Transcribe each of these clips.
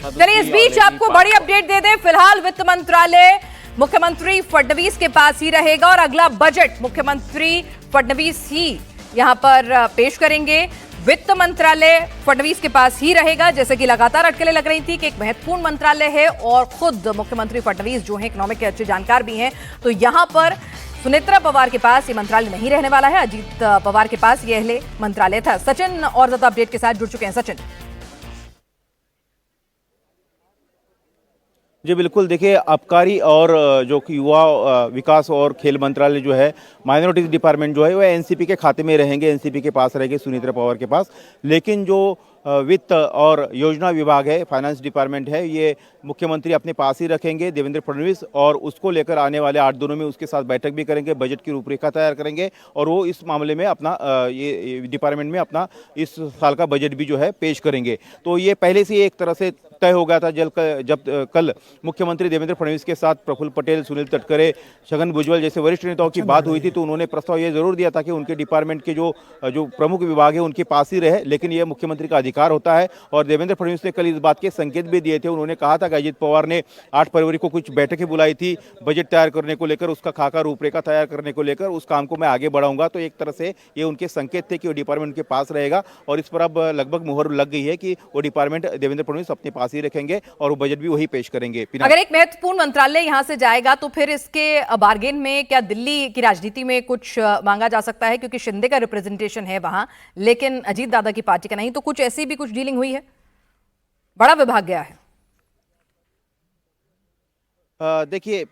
चलिए इस बीच आपको बड़ी अपडेट दे दें। फिलहाल वित्त मंत्रालय मुख्यमंत्री फडणवीस के पास ही रहेगा और अगला बजट मुख्यमंत्री फडणवीस ही यहां पर पेश करेंगे। वित्त मंत्रालय फडणवीस के पास ही रहेगा, जैसे कि लगातार अटकलें लग रही थी कि एक महत्वपूर्ण मंत्रालय है और खुद मुख्यमंत्री फडणवीस जो है इकोनॉमिक के अच्छे जानकार भी हैं, तो यहां पर सुनेत्रा पवार के पास ये मंत्रालय नहीं रहने वाला है। अजीत पवार के पास ये मंत्रालय था। सचिन और ज्यादा अपडेट के साथ जुड़ चुके हैं। सचिन जी बिल्कुल, देखिए आबकारी और जो कि युवा विकास और खेल मंत्रालय जो है, माइनॉरिटीज डिपार्टमेंट जो है वह एनसीपी के खाते में रहेंगे, एनसीपी के पास रहेंगे, सुनेत्रा पवार के पास। लेकिन जो वित्त और योजना विभाग है, फाइनेंस डिपार्टमेंट है, ये मुख्यमंत्री अपने पास ही रखेंगे देवेंद्र फडणवीस, और उसको लेकर आने वाले 8 दिनों में उसके साथ बैठक भी करेंगे, बजट की रूपरेखा तैयार करेंगे और वो इस मामले में अपना ये डिपार्टमेंट में अपना इस साल का बजट भी जो है पेश करेंगे। तो ये पहले से एक तरह से तय हो गया था। जब कल मुख्यमंत्री देवेंद्र फडणवीस के साथ प्रफुल्ल पटेल, सुनील तटकरे, छगन भुजबल जैसे वरिष्ठ नेताओं की बात हुई थी, तो उन्होंने प्रस्ताव ये जरूर दिया था कि उनके डिपार्टमेंट के जो प्रमुख विभाग है उनके पास ही रहे, लेकिन यह मुख्यमंत्री का अधिकार होता है। और देवेंद्र फडणवीस ने कल इस बात के संकेत भी दिए थे। उन्होंने कहा था कि अजीत पवार ने 8 फरवरी को कुछ बैठकें बुलाई थी बजट तैयार करने को लेकर, उसका खाका रूपरेखा तैयार करने को लेकर, उस काम को मैं आगे बढ़ाऊंगा। तो एक तरह से ये उनके संकेत थे कि वो डिपार्टमेंट के पास रहेगा और इस पर अब लगभग मुहर लग गई है कि वो डिपार्टमेंट देवेंद्र फडणवीस अपने पास ही रखेंगे और वो बजट भी वही पेश करेंगे। अगर एक महत्वपूर्ण मंत्रालय यहां से जाएगा तो फिर इसके बार्गेन में क्या दिल्ली की राजनीति में कुछ मांगा जा सकता है, क्योंकि शिंदे का रिप्रेजेंटेशन है वहां, लेकिन अजीत दादा की पार्टी का नहीं, तो कुछ ऐसी भी कुछ डीलिंग हुई है? बड़ा विभाग गया है। देखिए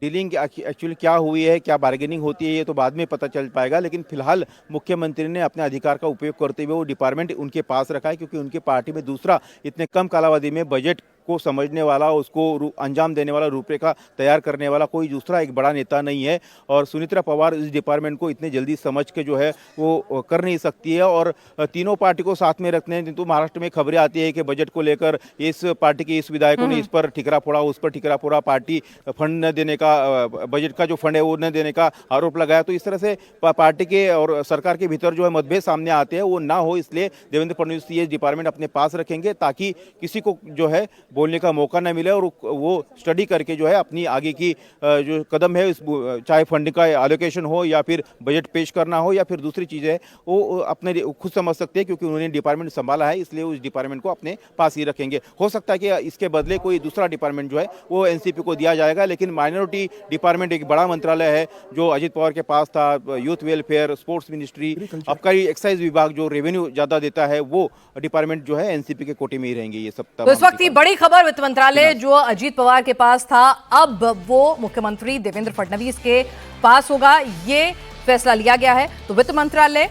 डीलिंग एक्चुअली क्या हुई है, क्या बार्गेनिंग होती है, ये तो बाद में पता चल पाएगा। लेकिन फिलहाल मुख्यमंत्री ने अपने अधिकार का उपयोग करते हुए वो डिपार्टमेंट उनके पास रखा है, क्योंकि उनकी पार्टी में दूसरा इतने कम कालावधि में बजट को समझने वाला, उसको अंजाम देने वाला, रूपरेखा तैयार करने वाला कोई दूसरा एक बड़ा नेता नहीं है। और सुनेत्रा पवार इस डिपार्टमेंट को इतने जल्दी समझ के जो है वो कर नहीं सकती है। और तीनों पार्टी को साथ में रखने, तो महाराष्ट्र में खबरें आती है कि बजट को लेकर इस पार्टी के इस विधायकों ने इस पर ठिकरा फोड़ा, उस पर ठिकरा फोड़ा, पार्टी फंड न देने का, बजट का जो फंड है वो न देने का आरोप लगाया। तो इस तरह से पार्टी के और सरकार के भीतर जो है मतभेद सामने आते हैं, वो ना हो, इसलिए देवेंद्र फडणवीस ये डिपार्टमेंट अपने पास रखेंगे ताकि किसी को जो है बोलने का मौका न मिले और वो स्टडी करके जो है अपनी आगे की जो कदम है, चाहे फंड का एलोकेशन हो या फिर बजट पेश करना हो या फिर दूसरी चीज़ें, वो अपने खुद समझ सकते हैं, क्योंकि उन्होंने डिपार्टमेंट संभाला है, इसलिए उस डिपार्टमेंट को अपने पास ही रखेंगे। हो सकता है कि इसके बदले कोई दूसरा डिपार्टमेंट जो है वो एनसीपी को दिया जाएगा, लेकिन माइनॉरिटी डिपार्टमेंट एक बड़ा मंत्रालय है जो अजीत पवार के पास था, यूथ वेलफेयर, स्पोर्ट्स मिनिस्ट्री, आबकारी, एक्साइज विभाग जो रेवेन्यू ज्यादा देता है, वो डिपार्टमेंट जो है एनसीपी के कोटे में ही रहेंगे। ये सब तो इस वक्त की बड़ी खबर, वित्त मंत्रालय जो अजीत पवार के पास था अब वो मुख्यमंत्री देवेंद्र फडणवीस के पास होगा, ये फैसला लिया गया है। तो वित्त मंत्रालय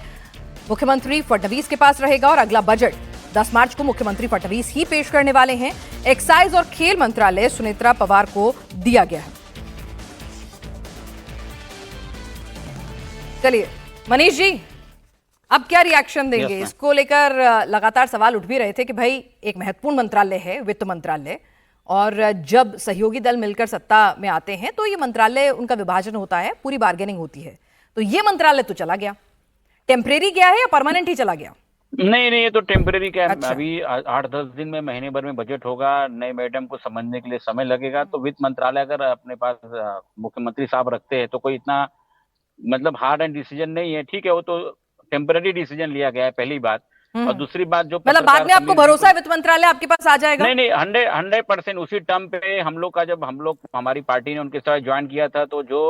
मुख्यमंत्री फडणवीस के पास रहेगा और अगला बजट 10 मार्च को मुख्यमंत्री फडणवीस ही पेश करने वाले हैं। एक्साइज और खेल मंत्रालय सुनेत्रा पवार को दिया गया है। चलिए मनीष जी, अब क्या रिएक्शन देंगे? इसको लेकर लगातार सवाल उठ भी रहे थे कि भाई एक महत्वपूर्ण मंत्रालय है वित्त मंत्रालय, और जब सहयोगी दल मिलकर सत्ता में आते हैं तो ये मंत्रालय, उनका विभाजन होता है, पूरी बार्गेनिंग होती है। तो ये मंत्रालय तो चला गया, टेम्परेरी गया है या परमानेंट ही चला गया? नहीं, ये तो टेम्परेरी क्या है। अच्छा। अभी 8-10 दिन में, महीने भर में बजट होगा, नए मैडम को समझने के लिए समय लगेगा। तो वित्त मंत्रालय अगर अपने पास मुख्यमंत्री साहब रखते हैं तो कोई इतना मतलब हार्ड एंड डिसीजन नहीं है। ठीक है, वो तो टेम्पररी डिसीजन लिया गया है, पहली बात। और दूसरी बात, जो मतलब बाद में आपको भरोसा है वित्त मंत्रालय आपके पास आ जाएगा? नहीं, 100% उसी टर्म पे हम लोग का, जब हमारी पार्टी ने उनके साथ ज्वाइन किया था, तो जो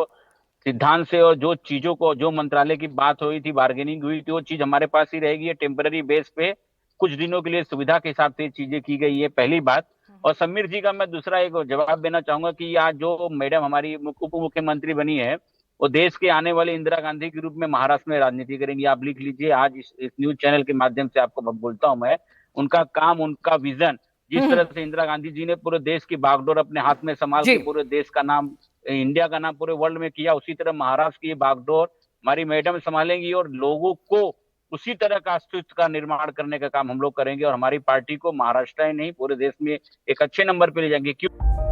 सिद्धांत से और जो चीजों को, जो मंत्रालय की बात हुई थी, बार्गेनिंग हुई थी, वो चीज हमारे पास ही रहेगी। टेम्पररी बेस पे कुछ दिनों के लिए सुविधा के हिसाब से चीजें की गई है, पहली बात। और समीर जी का मैं दूसरा एक जवाब देना चाहूंगा कि आज जो मैडम हमारी उप मुख्यमंत्री बनी है, वो देश के आने वाले इंदिरा गांधी के रूप में महाराष्ट्र में राजनीति करेंगी। आप लिख लीजिए, आज इस न्यूज चैनल के माध्यम से आपको बोलता हूं मैं, उनका काम, उनका विजन, जिस तरह से इंदिरा गांधी जी ने पूरे देश की बागडोर अपने हाथ में संभाल के पूरे देश का नाम, इंडिया का नाम पूरे वर्ल्ड में किया, उसी तरह महाराष्ट्र की बागडोर हमारी मैडम संभालेंगी और लोगों को उसी तरह का अस्तित्व का निर्माण करने का काम हम लोग करेंगे और हमारी पार्टी को महाराष्ट्र ही नहीं पूरे देश में एक अच्छे नंबर पे ले जाएंगे। क्यों?